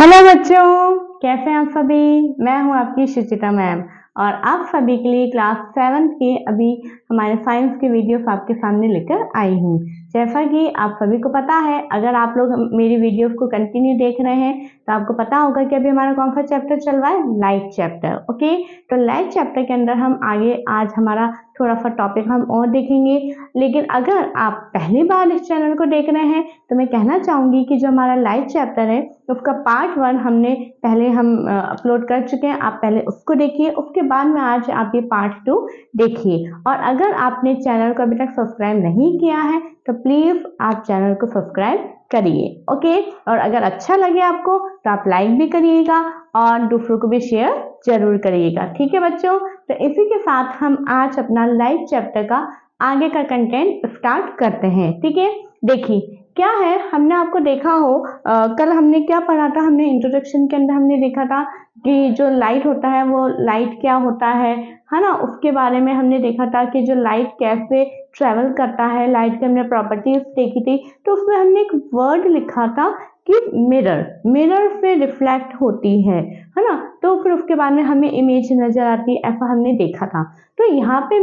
Hello बच्चों, कैसे हैं आप सभी। मैं हूं आपकी सुचिता मैम और आप सभी के लिए क्लास 7 के अभी हमारे साइंस के वीडियोस आपके सामने लेकर आई हूं। जैसा कि आप सभी को पता है, अगर आप लोग मेरी वीडियोस को कंटिन्यू देख रहे हैं तो आपको पता होगा कि अभी हमारा कौन सा चैप्टर चल रहा है, लाइट चैप्टर। ओके, तो लाइट चैप्टर के अंदर हम आगे आज हमारा थोड़ा सा टॉपिक हम और देखेंगे। लेकिन अगर आप पहली बार इस चैनल को देख रहे हैं तो मैं कहना चाहूंगी कि जो हमारा लाइट चैप्टर है उसका पार्ट 1 हमने पहले हम अपलोड कर चुके हैं। आप पहले उसको देखिए, उसके बाद में आज आप ये पार्ट 2 देखिए। और अगर आपने चैनल को अभी तक सब्सक्राइब नहीं किया है तो प्लीज आप चैनल को सब्सक्राइब करिए। ओके, और अगर अच्छा लगे आपको तो आप लाइक भी करिएगा और दूसरों को भी शेयर जरूर करिएगा। ठीक है बच्चों, तो इसी के साथ हम आज अपना लाइट चैप्टर का आगे का कंटेंट स्टार्ट करते हैं। ठीक है, देखिए क्या है, हमने आपको देखा हो कल हमने क्या पढ़ा था। हमने इंट्रोडक्शन के अंदर हमने देखा था कि जो लाइट होता है वो लाइट क्या होता है ना। उसके बारे में हमने देखा था कि जो लाइट कैसे ट्रेवल करता है, लाइट की हमने प्रॉपर्टीज देखी थी। तो उसमें हमने एक वर्ड लिखा था कि मिरर से रिफ्लेक्ट होती है ना। तो फिर उसके बाद में हमें इमेज नजर आती है, ऐसा हमने देखा था। तो यहाँ पे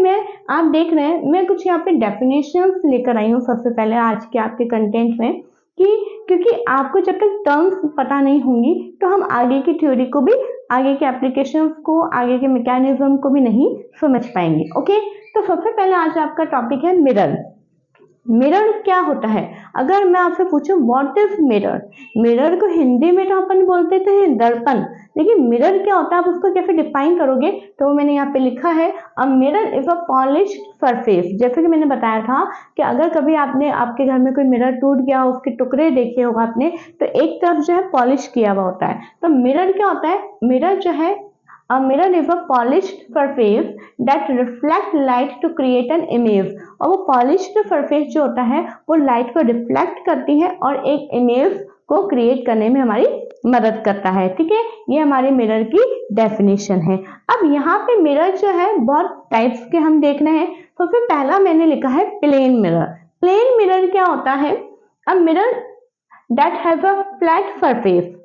आप देख रहे हैं, मैं कुछ यहाँ पे डेफिनेशंस लेकर आई हूँ सबसे पहले आज के आपके कंटेंट में, कि क्योंकि आपको जब तक टर्म्स पता नहीं होंगी तो हम आगे की थ्योरी को भी, आगे के एप्लीकेशंस को, आगे के मैकेनिज्म को भी नहीं समझ पाएंगे। ओके, तो सबसे पहले आज आपका टॉपिक है मिरर। मिरर क्या होता है? अगर मैं आपसे पूछूं व्हाट इज मिरर, मिरर को हिंदी में तो अपन बोलते थे दर्पण, लेकिन मिरर क्या होता है आप उसको कैसे डिफाइन करोगे? तो मैंने यहाँ पे लिखा है a mirror is a polished surface. जैसे कि मैंने बताया था कि अगर कभी आपने आपके घर में कोई मिरर टूट गया, उसके टुकड़े देखे होगा आपने, तो एक तरफ जो है पॉलिश किया हुआ होता है। तो मिरर क्या होता है? मिरर जो है A mirror is a polished surface that reflect light to create an image। और वो polished surface जो होता है वो लाइट को रिफ्लेक्ट करती है और एक इमेज को क्रिएट करने में हमारी मदद करता है। ठीक है, ये हमारे मिरर की डेफिनेशन है। अब यहाँ पे मिरर जो है बहुत टाइप्स के हम देख रहे हैं। सबसे पहला मैंने लिखा है प्लेन मिरर। प्लेन मिरर क्या होता है? A mirror that has a flat surface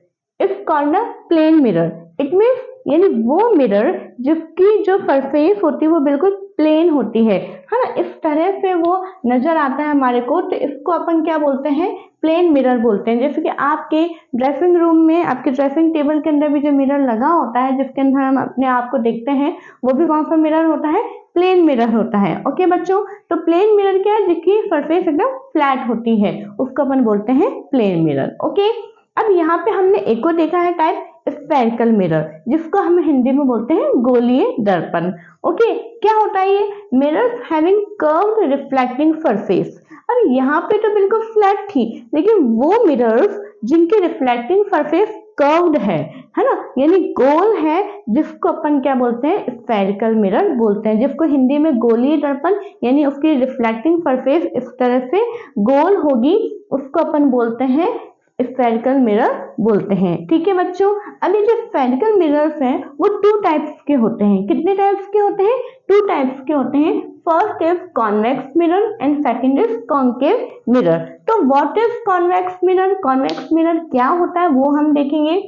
is called a plane mirror. It means यानी वो मिरर जिसकी जो सरफेस होती है वो बिल्कुल प्लेन होती है ना, इस तरह से वो नजर आता है हमारे को, तो इसको अपन क्या बोलते हैं? प्लेन मिरर बोलते हैं। जैसे कि आपके ड्रेसिंग रूम में, आपके ड्रेसिंग टेबल के अंदर भी जो मिरर लगा होता है जिसके अंदर हम अपने आप को देखते हैं, वो भी कौन सा मिरर होता है? प्लेन मिरर होता है। ओके बच्चों, तो प्लेन मिरर क्या है? जिसकी सरफेस एकदम फ्लैट होती है, उसको अपन बोलते हैं प्लेन मिरर। ओके, अब यहाँ पे हमने एक और देखा है टाइप स्फेरिकल मिरर, जिसको हम हिंदी में बोलते हैं गोलीय दर्पण। ओके, क्या होता है ये? Mirrors having curved reflecting surface. और यहाँ पे तो बिल्कुल फ्लैट थी, लेकिन वो मिरर्स जिनकी रिफ्लेक्टिंग सरफेस कर्व्ड है ना, यानी गोल है, जिसको अपन क्या बोलते हैं? स्फेरिकल मिरर बोलते हैं। जिसको हिंदी में गोलीय दर्पण, यानी उसकी रिफ्लेक्टिंग सरफेस इस तरह से गोल होगी, उसको अपन बोलते हैं स्फेरिकल मिरर बोलते हैं। ठीक है बच्चों, अभी जो स्फेरिकल मिरर्स हैं वो 2 टाइप्स के होते हैं। कितने टाइप्स के होते हैं? 2 टाइप्स के होते हैं। First is convex mirror and second is concave mirror. तो what is convex mirror? Convex mirror क्या होता है वो हम देखेंगे।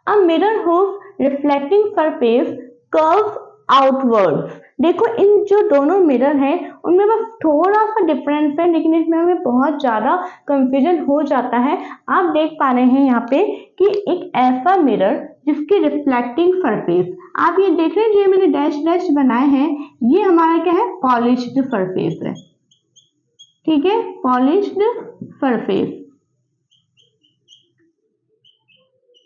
A mirror whose reflecting surface curves outwards. देखो इन जो दोनों मिरर हैं उनमें बस थोड़ा सा डिफरेंस है, लेकिन इसमें हमें बहुत ज्यादा कंफ्यूजन हो जाता है। आप देख पा रहे हैं यहाँ पे कि एक ऐसा मिरर जिसकी रिफ्लेक्टिंग सरफेस, आप ये देख रहे हैं जो मैंने डैश डैश बनाए हैं, ये हमारा क्या है? पॉलिश्ड सरफेस है। ठीक है, पॉलिश्ड सरफेस।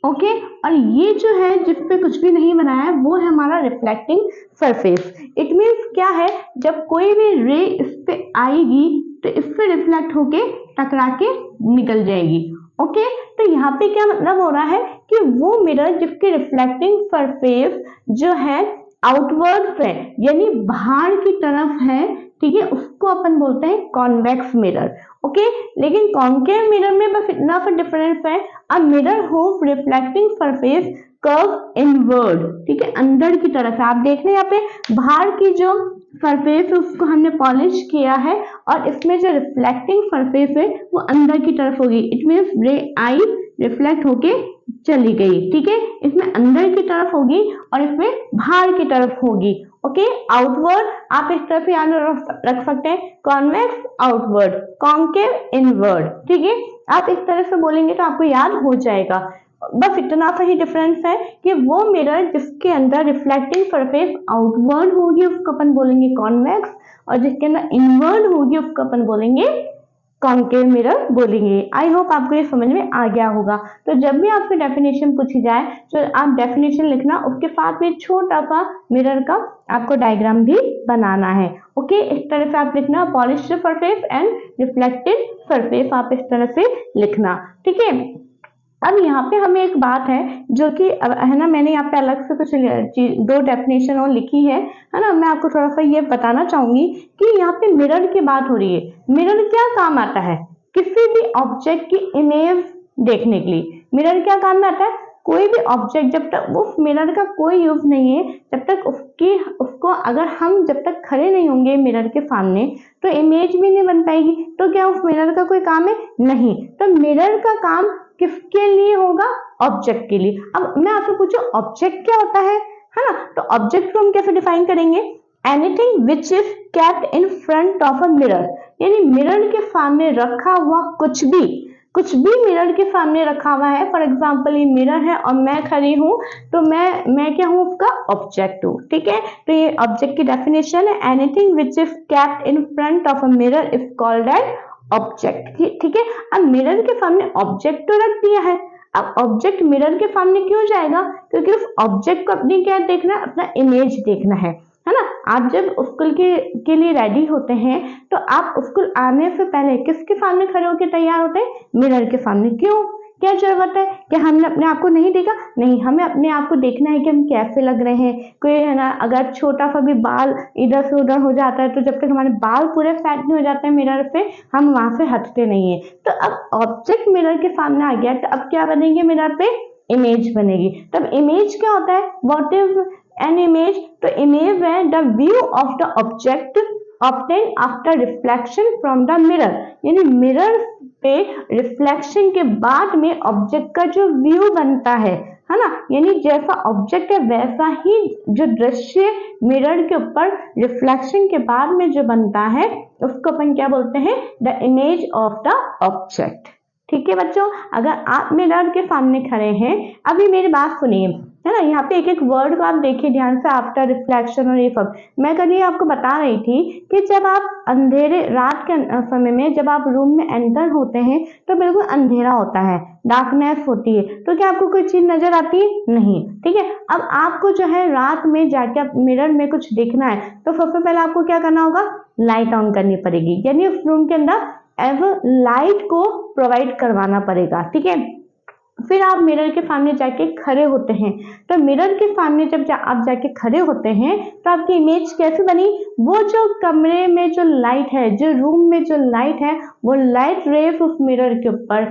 ओके, और ये जो है जिस पे कुछ भी नहीं बनाया है वो है हमारा रिफ्लेक्टिंग सरफेस। इट मीन्स क्या है? जब कोई भी रे इस पे आएगी तो इस पे रिफ्लेक्ट होके टकरा के निकल जाएगी। ओके, तो यहाँ पे क्या मतलब हो रहा है कि वो मिरर जिसकी रिफ्लेक्टिंग सरफेस जो है आउटवर्ड है, यानी बाहर की तरफ है, ठीक है, उसको अपन बोलते हैं कॉन्वेक्स मिरर। ओके, लेकिन कॉन्केव मिरर में बस इतना सा डिफरेंस है, a mirror whose reflecting surface curve inward. ठीक है, अंदर की तरफ है। आप देख रहे हैं यहाँ पे बाहर की जो सरफेस है उसको हमने पॉलिश किया है और इसमें जो रिफ्लेक्टिंग सरफेस है वो अंदर की तरफ होगी। इट मीन्स रे आई रिफ्लेक्ट होके चली गई, ठीक है। इसमें अंदर की तरफ होगी और इसमें बाहर की तरफ होगी, ओके। आउटवर्ड आप इस तरफ याद रख सकते हैं, कॉन्वेक्स आउटवर्ड, कॉन्केव इनवर्ड, ठीक है। आप इस तरह से बोलेंगे तो आपको याद हो जाएगा। बस इतना सा ही डिफरेंस है कि वो मिरर जिसके अंदर रिफ्लेक्टिंग सरफेस आउटवर्ड होगी उसको अपन बोलेंगे कॉन्वेक्स, और जिसके अंदर इनवर्ड होगी उसको अपन बोलेंगे कॉन्केव मिरर बोलेंगे। आई होप आपको ये समझ में आ गया होगा। तो जब भी आपसे डेफिनेशन पूछी जाए तो आप डेफिनेशन लिखना, उसके साथ में छोटा सा मिरर का आपको डायग्राम भी बनाना है, ओके। इस तरह से आप लिखना, polished surface and reflected surface, आप इस तरह से लिखना, ठीक है। अब यहाँ पे हमें एक बात है जो कि है ना, मैंने यहाँ पे अलग से कुछ दो डेफिनेशन और लिखी है ना, मैं आपको थोड़ा सा ये बताना चाहूंगी कि यहाँ पे मिरर की बात हो रही है। मिरर क्या काम आता है? किसी भी ऑब्जेक्ट की इमेज देखने के लिए मिरर क्या काम में आता है? कोई भी ऑब्जेक्ट, जब तक उस मिरर का कोई यूज नहीं है, जब तक उसको अगर हम जब तक खड़े नहीं होंगे मिरर के सामने तो इमेज भी नहीं बन पाएगी। तो क्या उस मिरर का कोई काम है? नहीं। तो मिरर का काम किसके लिए होगा? ऑब्जेक्ट के लिए। अब मैं आपसे पूछूं ऑब्जेक्ट क्या होता है ना? तो ऑब्जेक्ट को हम कैसे डिफाइन करेंगे? Anything which is kept in front of a mirror, यानी मिरर के सामने रखा हुआ कुछ भी मिरर के सामने रखा हुआ है। फॉर एग्जाम्पल ये मिरर है और मैं खड़ी हूं, तो मैं क्या हूं? उसका ऑब्जेक्ट हूं, ठीक है। तो ये ऑब्जेक्ट की डेफिनेशन है, anything which is kept in front of a mirror is called as object, ठीक है। अब मिरर के सामने ऑब्जेक्ट तो रख दिया है, अब ऑब्जेक्ट मिरर के सामने क्यों जाएगा? क्योंकि उस ऑब्जेक्ट को अपनी क्या देखना है? अपना इमेज देखना है ना। आप जब स्कूल के लिए रेडी होते हैं तो आप स्कूल आने से पहले किसके सामने खड़े होकर तैयार होते हैं? मिरर के सामने। क्यों? क्या जरूरत है? क्या हमने अपने आप को नहीं देखा? नहीं, हमें अपने आप को देखना है कि हम कैसे लग रहे हैं। कोई है ना, अगर छोटा सा भी बाल इधर से उधर हो जाता है तो जब तक हमारे बाल पूरे सेट नहीं हो जाते हैं मिरर पे, हम वहां से हटते नहीं है। तो अब ऑब्जेक्ट मिरर के सामने आ गया तो अब क्या बनेंगे मिरर पे? इमेज बनेगी। तब इमेज क्या होता है? What is an image? तो इमेज है the view of the object obtain after reflection from the mirror, यानी मिरर पे रिफ्लेक्शन के बाद में ऑब्जेक्ट का जो व्यू बनता है ना, यानी जैसा ऑब्जेक्ट है वैसा ही जो दृश्य मिरर के ऊपर रिफ्लेक्शन के बाद में जो बनता है उसको अपन क्या बोलते हैं? The image of the object, ठीक है बच्चों। अगर आप मिरर के सामने खड़े हैं, अभी मेरी बात सुनिए, है ना, यहाँ पे एक एक वर्ड को आप देखिए ध्यान से, आफ्टर रिफ्लेक्शन और ये सब। मैं कल ये आपको बता रही थी कि जब आप अंधेरे रात के समय में जब आप रूम में एंटर होते हैं तो बिल्कुल अंधेरा होता है, डार्कनेस होती है, तो क्या आपको कोई चीज नजर आती है? नहीं, ठीक है। अब आपको जो है रात में जाके मिरर में कुछ देखना है तो सबसे पहले आपको क्या करना होगा? लाइट ऑन करनी पड़ेगी, यानी उस रूम के अंदर लाइट को प्रोवाइड करवाना पड़ेगा, ठीक है। फिर आप मिरर के सामने जाके खड़े होते हैं, तो मिरर के सामने जब आप जाके खड़े होते हैं तो आपकी इमेज कैसे बनी? वो जो कमरे में जो लाइट है, जो रूम में जो लाइट है, वो लाइट रेस उस मिरर के ऊपर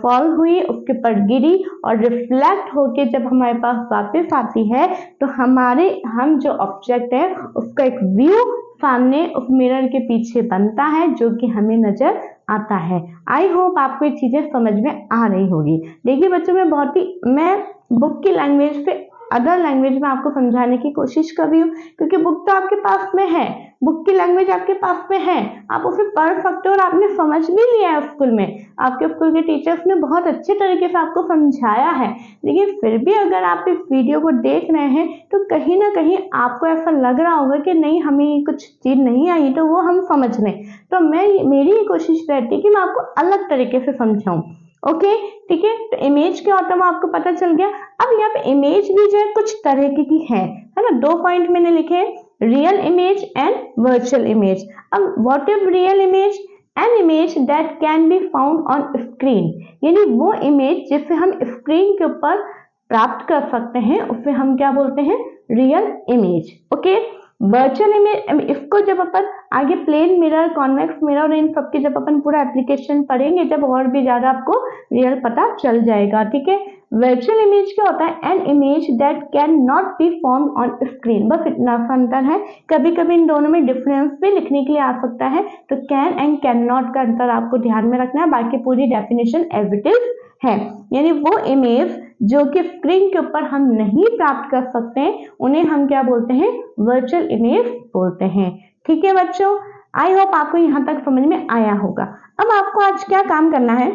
फॉल हुई, उसके ऊपर गिरी और रिफ्लेक्ट होके जब हमारे पास वापस आती है तो हम जो ऑब्जेक्ट है उसका एक व्यू सामने उस मिरर के पीछे बनता है जो कि हमें नजर आता है। आई होप आपको ये चीजें समझ में आ रही होगी। देखिए बच्चों, मैं बुक की लैंग्वेज पे अदर लैंग्वेज में आपको समझाने की कोशिश कर रही हूँ, क्योंकि बुक तो आपके पास में है, बुक की लैंग्वेज आपके पास में है, आप उसे पढ़ सकते हो और आपने समझ भी लिया है स्कूल में, आपके स्कूल के टीचर्स ने बहुत अच्छे तरीके से आपको समझाया है। लेकिन फिर भी अगर आप इस वीडियो को देख रहे हैं तो कहीं ना कहीं आपको ऐसा लग रहा होगा कि नहीं, हमें कुछ चीज नहीं आई, तो वो हम समझ लें। तो मेरी कोशिश रहती है कि मैं आपको अलग तरीके से समझाऊं, ओके, ठीक है। तो इमेज क्या होता है वो आपको पता चल गया। अब यहाँ पे इमेज भी जो है कुछ तरह की है ना, 2 पॉइंट मैंने लिखे, real image and virtual image. अब what is real image? An image that can be found on screen, यानी वो इमेज जिसे हम स्क्रीन के ऊपर प्राप्त कर सकते हैं उसे हम क्या बोलते हैं? Real image, okay. Virtual image, इसको जब अपन आगे प्लेन मिरर, कॉन्वेक्स मिरर और इन सबके जब अपन पूरा एप्लीकेशन पढ़ेंगे जब, और भी ज्यादा आपको रियल पता चल जाएगा, ठीक है। वर्चुअल इमेज क्या होता है? N image that can not be form on screen, बस इतना सा अंतर है। कभी कभी इन दोनों में डिफरेंस भी लिखने के लिए आ सकता है, तो कैन एंड कैन नॉट का अंतर आपको ध्यान में रखना है, बाकी पूरी डेफिनेशन एज इट इज है, यानी वो इमेज जो कि स्क्रीन के ऊपर हम नहीं प्राप्त कर सकते हैं उन्हें हम क्या बोलते हैं, वर्चुअल इमेज बोलते हैं। ठीक है बच्चों, आई होप आपको यहाँ तक समझ में आया होगा। अब आपको आज क्या काम करना है,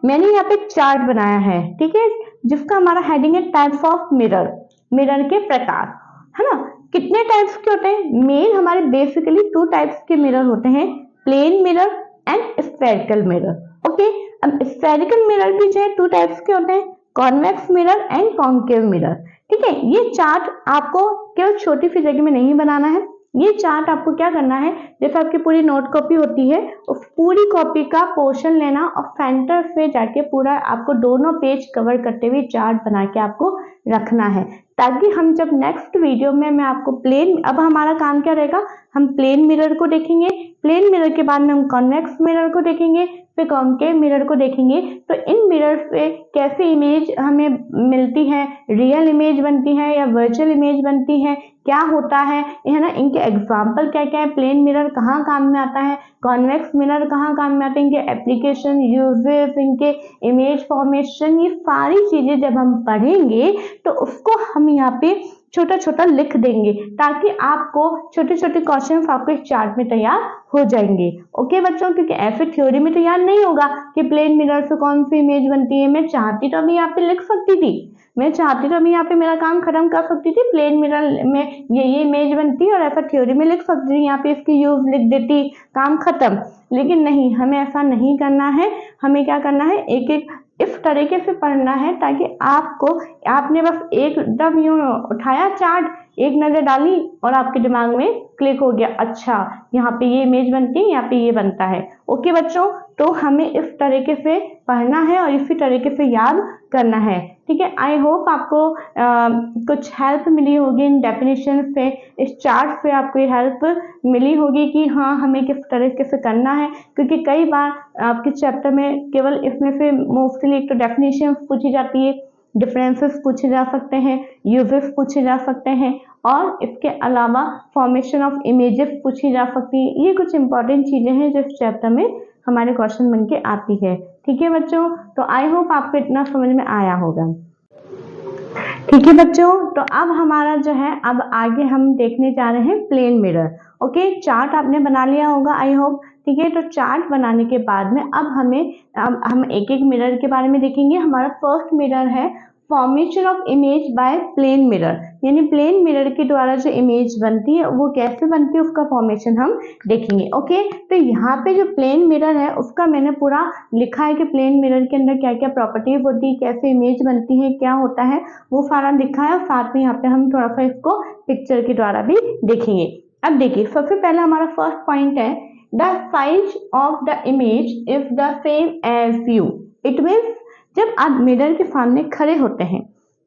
मैंने यहाँ पे चार्ट बनाया है, ठीक है, जिसका हमारा हेडिंग है टाइप्स ऑफ मिरर, मिरर के प्रकार, है ना। कितने टाइप्स के होते हैं, मेन हमारे बेसिकली 2 टाइप्स के मिरर होते हैं, plane mirror and spherical mirror. Okay, अब स्फेरिकल मिरर भी जो है 2 टाइप्स के होते हैं, convex mirror and concave mirror. ठीक है, ये चार्ट आपको केवल छोटी सी जगह में नहीं बनाना है, ये चार्ट आपको क्या करना है, जैसे आपकी पूरी नोट कॉपी होती है, उस पूरी कॉपी का पोर्शन लेना और सेंटर से जाके पूरा आपको दोनों पेज कवर करते हुए चार्ट बना के आपको रखना है, ताकि हम जब नेक्स्ट वीडियो में मैं आपको प्लेन, अब हमारा काम क्या रहेगा, हम प्लेन मिरर को देखेंगे, प्लेन मिरर के बाद में हम कॉन्वेक्स मिरर को देखेंगे, फिर कॉन्केव मिरर को देखेंगे। तो इन मिरर से कैसे इमेज हमें मिलती है, रियल इमेज बनती है या वर्चुअल इमेज बनती है, क्या होता है ना, इनके एग्जाम्पल क्या क्या है, प्लेन मिरर कहाँ काम में आता है, कॉन्वेक्स मिरर कहाँ काम में आते हैं, इनके एप्लीकेशन, यूजेस, इनके इमेज फॉर्मेशन, ये सारी चीजें जब हम पढ़ेंगे तो उसको हम यहाँ पे छोटा छोटा लिख देंगे, ताकि आपको छोटे छोटे क्वेश्चन आपको इस चार्ट में तैयार हो जाएंगे। ओके बच्चों, क्योंकि ऐसे थ्योरी में तैयार नहीं होगा कि प्लेन मिरर से कौन सी इमेज बनती है। मैं चाहती तो अभी यहाँ पे लिख सकती थी, मैं चाहती तो अभी यहाँ पे मेरा काम खत्म कर सकती थी, प्लेन मिरर में ये इमेज बनती है और ऐसा थ्योरी में लिख सकती थी, यहाँ पे इसकी यूज लिख देती, काम खत्म। लेकिन नहीं, हमें ऐसा नहीं करना है, हमें क्या करना है, एक एक इस तरीके से पढ़ना है ताकि आपको, आपने बस एकदम यूं उठाया चार्ट, एक नजर डाली और आपके दिमाग में क्लिक हो गया, अच्छा यहाँ पे ये इमेज बनती है, यहाँ पे ये बनता है। ओके बच्चों, तो हमें इस तरीके से पढ़ना है और इसी तरीके से याद करना है। ठीक है, आई होप आपको कुछ हेल्प मिली होगी इन डेफिनेशन से, इस चार्ट से आपको ये हेल्प मिली होगी कि हाँ हमें किस तरीके से करना है, क्योंकि कई बार आपके चैप्टर में केवल इसमें से मोस्टली एक तो डेफिनेशन पूछी जाती है, डिफरेंसेस पूछे जा सकते हैं, यूजेस पूछे जा सकते हैं, और इसके अलावा फॉर्मेशन ऑफ इमेजेस पूछी जा सकती है। ये कुछ इंपॉर्टेंट चीजें हैं जो इस चैप्टर में हमारे क्वेश्चन बन के आती है। ठीक है बच्चों, तो आई होप आपको इतना समझ में आया होगा। ठीक है बच्चों, तो अब हमारा जो है, अब आगे हम देखने जा रहे हैं प्लेन मिरर। ओके, चार्ट आपने बना लिया होगा आई होप। ठीक है, तो चार्ट बनाने के बाद में अब हम एक एक मिरर के बारे में देखेंगे। हमारा फर्स्ट मिरर है formation of image by plane mirror, यानी प्लेन मिरर के द्वारा जो इमेज बनती है वो कैसे बनती है, उसका फॉर्मेशन हम देखेंगे। ओके, तो यहाँ पे जो प्लेन मिरर है उसका मैंने पूरा लिखा है कि प्लेन मिरर के अंदर क्या क्या प्रॉपर्टीज होती है, कैसे इमेज बनती है, क्या होता है, वो सारा लिखा है, और साथ में यहाँ पे हम थोड़ा सा इसको पिक्चर के द्वारा भी देखेंगे। अब देखिए, सबसे पहला हमारा फर्स्ट पॉइंट है, the size of the image is the same as you. It means जब आप मिरर के सामने खड़े होते हैं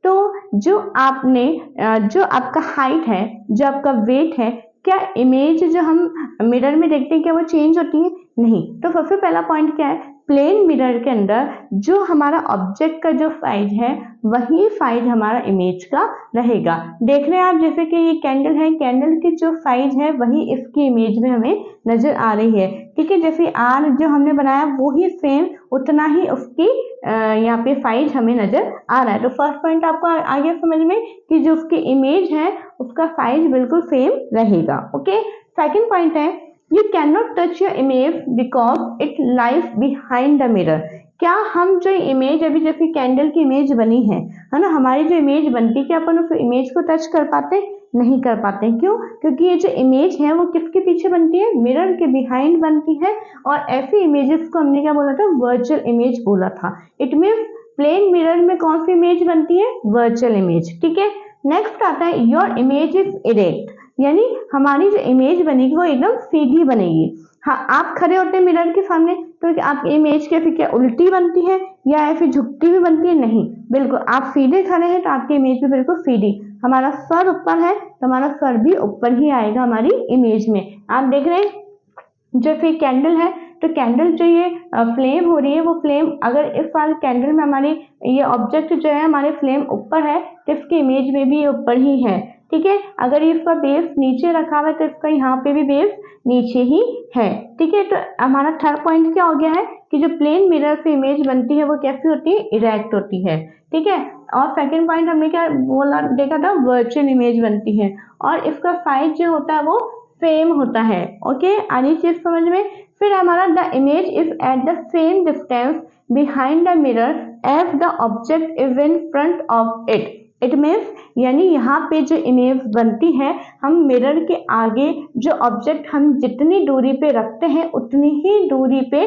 तो जो आपका हाइट है, जो आपका वेट है, क्या इमेज जो हम मिरर में देखते हैं क्या वो चेंज होती है? नहीं। तो सबसे पहला पॉइंट क्या है, प्लेन मिरर के अंदर जो हमारा ऑब्जेक्ट का जो साइज है वही साइज हमारा इमेज का रहेगा। देख रहे हैं आप, जैसे कि ये कैंडल है, कैंडल की जो साइज है वही इसकी इमेज में हमें नजर आ रही है। ठीक है, जैसे आर जो हमने बनाया वो ही सेम उतना ही उसकी यहाँ पे साइज हमें नजर आ रहा है। तो फर्स्ट पॉइंट आपको आ गया समझ में कि जो उसकी इमेज है उसका साइज बिल्कुल सेम रहेगा। ओके, सेकंड पॉइंट है, you can not touch your image because it lies behind the mirror. क्या हम जो इमेज, अभी जैसे कैंडल की इमेज बनी है ना, हमारी जो इमेज बनती है, क्या अपन उस इमेज को टच कर पाते? नहीं कर पाते। क्यों? क्योंकि ये जो इमेज है वो किसके पीछे बनती है? मिरर के बिहाइंड बनती है, और ऐसी इमेजेस को हमने क्या बोला था? वर्चुअल इमेज बोला था। इट मीन्स प्लेन मिरर में कौन सी इमेज बनती है? Virtual image. ठीक है, नेक्स्ट आता है योर इमेज इज इरेक्ट, यानी हमारी जो इमेज बनेगी वो एकदम सीधी बनेगी। हाँ, आप खड़े होते हैं मिरर के सामने तो आपकी इमेज कैसे, क्या उल्टी बनती है या ऐसे झुकती भी बनती है? नहीं, बिल्कुल आप सीधे खड़े हैं तो आपकी इमेज भी बिल्कुल सीधी। हमारा सर ऊपर है तो हमारा सर भी ऊपर ही आएगा हमारी इमेज में। आप देख रहे हैं जैसे कैंडल है, तो कैंडल जो ये फ्लेम हो रही है, वो फ्लेम अगर इस बार कैंडल में हमारी ये ऑब्जेक्ट जो है हमारे फ्लेम ऊपर है तो इसकी इमेज में भी ऊपर ही है। ठीक है। अगर इसका बेस नीचे रखा हुआ है तो इसका यहाँ पे भी बेस नीचे ही है, ठीक है। तो हमारा थर्ड पॉइंट क्या हो गया है कि जो प्लेन मिरर से इमेज बनती है वो कैसी होती है, इरेक्ट होती है, ठीक है। और सेकंड पॉइंट हमने क्या बोला देखा था, वर्चुअल इमेज बनती है और इसका साइज जो होता है वो सेम होता है, ओके। आनी चीज समझ में। फिर हमारा the image is at the same distance behind the mirror as the object is in front of it. It means यानी यहाँ पे जो इमेज बनती है हम मिरर के आगे जो ऑब्जेक्ट हम जितनी दूरी पे रखते हैं उतनी ही दूरी पे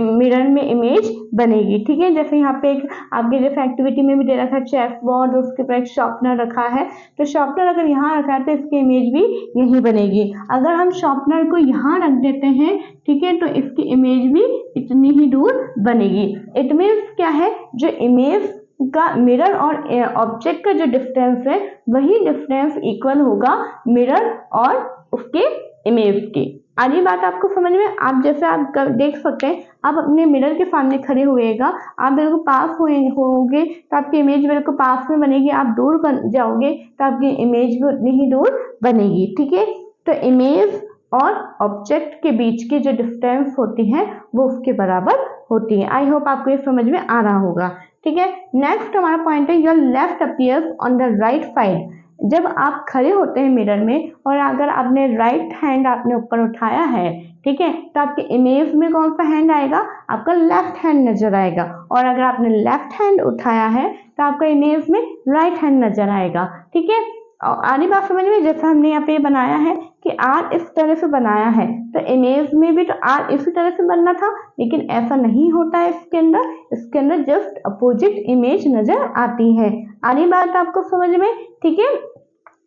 मिरर में इमेज बनेगी, ठीक है। जैसे यहाँ पे एक आपके जैसे एक्टिविटी में भी दे रखा है चेस बोर्ड, उसके ऊपर एक शार्पनर रखा है, तो शार्पनर अगर यहाँ रखा है तो इसकी इमेज भी यही बनेगी। अगर हम शार्पनर को यहाँ रख देते हैं, ठीक है, तो इसकी इमेज भी इतनी ही दूर बनेगी। इट मीन्स क्या है, जो इमेज का मिरर और ऑब्जेक्ट का जो डिस्टेंस है वही डिस्टेंस इक्वल होगा मिरर और उसके इमेज के। आगे बात आपको समझ में, आप जैसे आप देख सकते हैं, आप अपने मिरर के सामने खड़े हुएगा, आप बिल्कुल पास होंगे तो आपकी इमेज बिल्कुल पास में बनेगी, आप दूर बन जाओगे तो आपकी इमेज भी उतनी ही दूर बनेगी, ठीक है। तो इमेज और ऑब्जेक्ट के बीच की जो डिस्टेंस होती है वो उसके बराबर होती है। आई होप आपको ये समझ में आ रहा होगा, ठीक है। नेक्स्ट हमारा पॉइंट है your left appears on the right side. जब आप खड़े होते हैं मिरर में और अगर आपने राइट हैंड आपने ऊपर उठाया है, ठीक है, तो आपके इमेज में कौन सा हैंड आएगा, आपका लेफ्ट हैंड नजर आएगा। और अगर आपने लेफ्ट हैंड उठाया है तो आपका इमेज में राइट हैंड नजर आएगा, ठीक है। और आनी बात समझ में, जैसा हमने यहाँ पे बनाया है कि आर इस तरह से बनाया है तो इमेज में भी तो आर इसी तरह से बनना था, लेकिन ऐसा नहीं होता है इसके अंदर जस्ट अपोजिट इमेज नजर आती है। आनी बात आपको समझ में, ठीक है।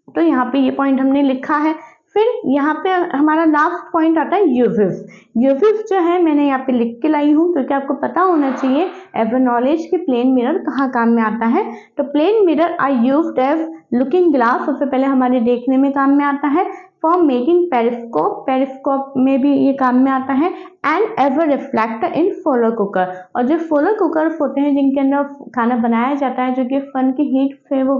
तो यहाँ पे ये पॉइंट हमने लिखा है। फिर यहाँ पे हमारा लास्ट पॉइंट आता है यूजेस। यूजेस जो है मैंने यहाँ पे लिख के लाई हूँ क्योंकि आपको पता होना चाहिए एज अ नॉलेज कि प्लेन मिरर कहाँ काम में आता है। तो plane mirror are used as looking glass, सबसे पहले हमारे देखने में काम में आता है। फॉर मेकिंग पेरिस्कोप, पेरिस्कोप में भी ये काम में आता है। And as a reflector in solar cooker, और जो सोलर कुकर होते हैं जिनके अंदर खाना बनाया जाता है, जो कि सन की हीट से वो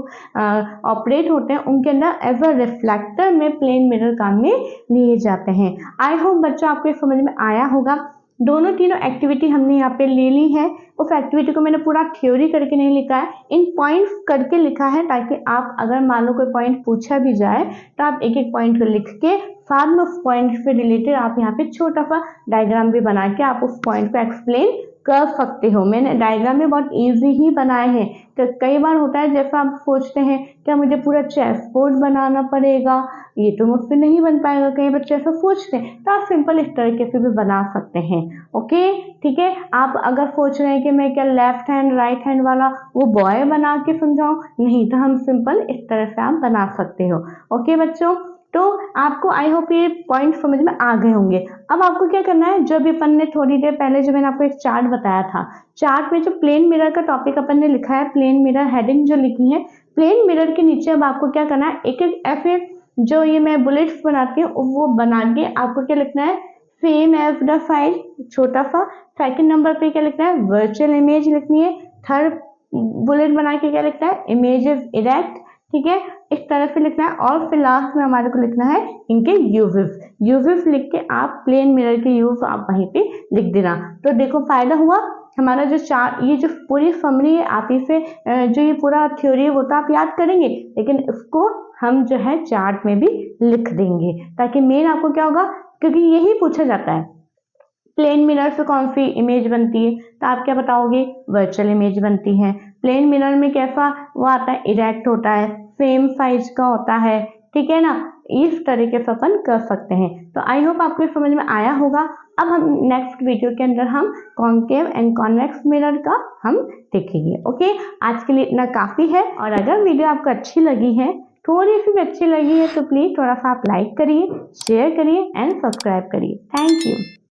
ऑपरेट होते हैं, उनके अंदर एज अ रिफ्लेक्टर में प्लेन मिरर काम में लिए जाते हैं। आई होप बच्चों आपको समझ में आया होगा। दोनों तीनों एक्टिविटी हमने यहाँ पे ले ली है। उस एक्टिविटी को मैंने पूरा थ्योरी करके नहीं लिखा है, इन पॉइंट्स करके लिखा है ताकि आप अगर मान लो कोई पॉइंट पूछा भी जाए तो आप एक एक पॉइंट को लिख के साथ में उस पॉइंट से रिलेटेड आप यहाँ पे छोटा सा डायग्राम भी बना के आप उस पॉइंट को एक्सप्लेन कर सकते हो। मैंने डायग्राम में बहुत इजी ही बनाए हैं। तो कई बार होता है जैसा आप सोचते हैं क्या मुझे पूरा चेस बोर्ड बनाना पड़ेगा, ये तो मुझसे नहीं बन पाएगा, कई बच्चे ऐसा सोचते हैं, तो आप सिंपल इस तरीके से भी बना सकते हैं, ओके, ठीक है। आप अगर सोच रहे हैं कि मैं क्या लेफ्ट हैंड राइट हैंड वाला वो बॉय बना के समझाऊं, नहीं, तो हम सिंपल इस तरह से आप बना सकते हो, ओके बच्चों। तो आपको आई होप ये पॉइंट समझ में आ गए होंगे। अब आपको क्या करना है, जो भी अपन ने थोड़ी देर पहले जो मैंने आपको एक चार्ट बताया था, चार्ट में जो प्लेन मिरर का टॉपिक अपन ने लिखा है, प्लेन मिरर हेडिंग जो लिखी है, प्लेन मिरर के नीचे अब आपको क्या करना है, एक एक ऐसे जो ये मैं बुलेट्स बनाती हूँ वो बना के आपको क्या लिखना है, सेम एज द साइज, छोटा सा। सेकंड नंबर पे क्या लिखना है, वर्चुअल इमेज लिखनी है। थर्ड बुलेट बना के क्या लिखना है, इमेजेस इरेक्ट, ठीक है, इस तरह से लिखना है। और फिर लास्ट में हमारे को लिखना है इनके यूजेस लिख के आप प्लेन मिरर के यूज आप वहीं पे लिख देना। तो देखो फायदा हुआ हमारा जो चार्ट, ये जो पूरी समरी है आप इसे जो ये पूरा थ्योरी है वो तो आप याद करेंगे, लेकिन इसको हम जो है चार्ट में भी लिख देंगे ताकि मेन आपको क्या होगा, क्योंकि यही पूछा जाता है प्लेन मिरर से कौन सी इमेज बनती है, तो आप क्या बताओगे, वर्चुअल इमेज बनती है। प्लेन मिरर में कैसा वो आता है, इरेक्ट होता है, सेम साइज का होता है, ठीक है ना, इस तरीके से अपन कर सकते हैं। तो आई होप आपको समझ में आया होगा। अब हम नेक्स्ट वीडियो के अंदर हम कॉन्केव एंड कॉन्वेक्स मिरर का हम देखेंगे, ओके। आज के लिए इतना काफी है, और अगर वीडियो आपको अच्छी लगी है, थोड़ी सी भी अच्छी लगी है, तो प्लीज थोड़ा सा आप लाइक करिए, शेयर करिए एंड सब्सक्राइब करिए। Thank you.